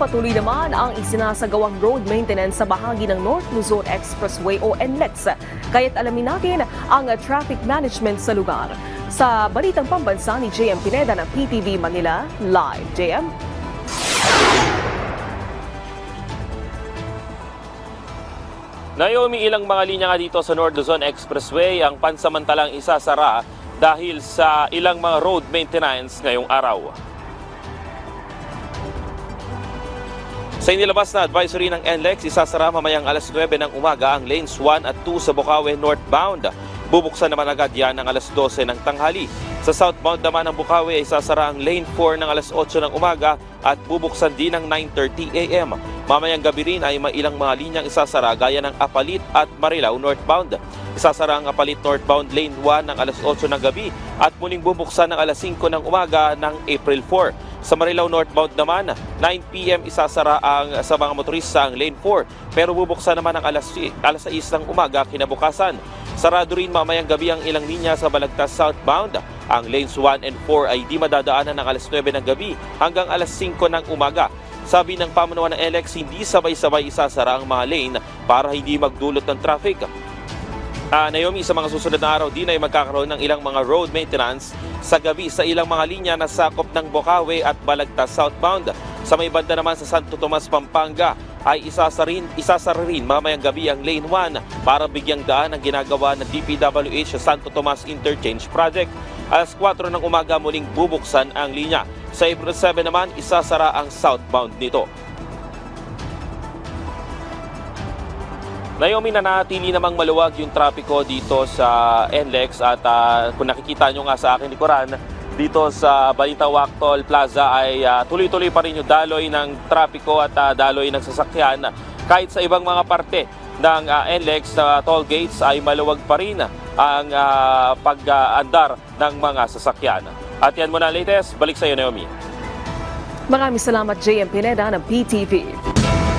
patuloy naman ang isinasagawang road maintenance sa bahagi ng North Luzon Expressway o NLEX. Kaya't alamin natin ang traffic management sa lugar. Sa balitang pambansa ni JM Pineda ng PTV Manila, live. JM? Naomi, ilang mga linya nga dito sa North Luzon Expressway ang pansamantalang isasara dahil sa ilang mga road maintenance ngayong araw. Sa inilabas na advisory ng NLEX, isasara mamayang alas 9 ng umaga ang lanes 1 at 2 sa Bukawi northbound. Bubuksan naman agad yan ng alas 12 ng tanghali. Sa southbound naman ng Bukawi ay isasara ang lane 4 ng alas 8 ng umaga at bubuksan din ng 9:30 a.m. Mamayang gabi rin ay may ilang mga linyang isasara gaya ng Apalit at Marilao northbound. Isasara ang Apalit northbound lane 1 ng alas 8 ng gabi at muling bubuksan ng alas 5 ng umaga ng April 4. Sa Marilao northbound naman, 9 p.m. isasara ang sa mga motorista ang lane 4 pero bubuksan naman ng alas 6 ng umaga kinabukasan. Sarado rin mamayang gabi ang ilang linya sa Balagtas southbound. Ang lanes 1 and 4 ay di madadaanan ng alas 9 ng gabi hanggang alas 5 ng umaga. Sabi ng pamunuan ng NLEX, hindi sabay-sabay isasara ang mga lane para hindi magdulot ng traffic. Naomi, sa mga susunod na araw din ay magkakaroon ng ilang mga road maintenance sa gabi sa ilang mga linya na sakop ng Bukawi at Balagtas southbound. Sa may banda naman sa Santo Tomas, Pampanga ay isasara rin mamayang gabi ang lane 1 para bigyang daan ang ginagawa ng DPWH sa Santo Tomas Interchange Project. Alas 4 ng umaga muling bubuksan ang linya. Sa April 7 naman, isasara ang southbound nito. Naomi, nanatili namang maluwag yung trapiko dito sa NLEX at kung nakikita nyo nga sa aking likuran, dito sa Balita Wactol Plaza ay tuloy-tuloy pa rin yung daloy ng trapiko at daloy ng sasakyan. Kahit sa ibang mga parte ng NLEX na toll gates ay maluwag pa rin ang pag-andar ng mga sasakyan. At yan muna latest, balik sa iyo Naomi. Maraming salamat JM Pineda ng PTV.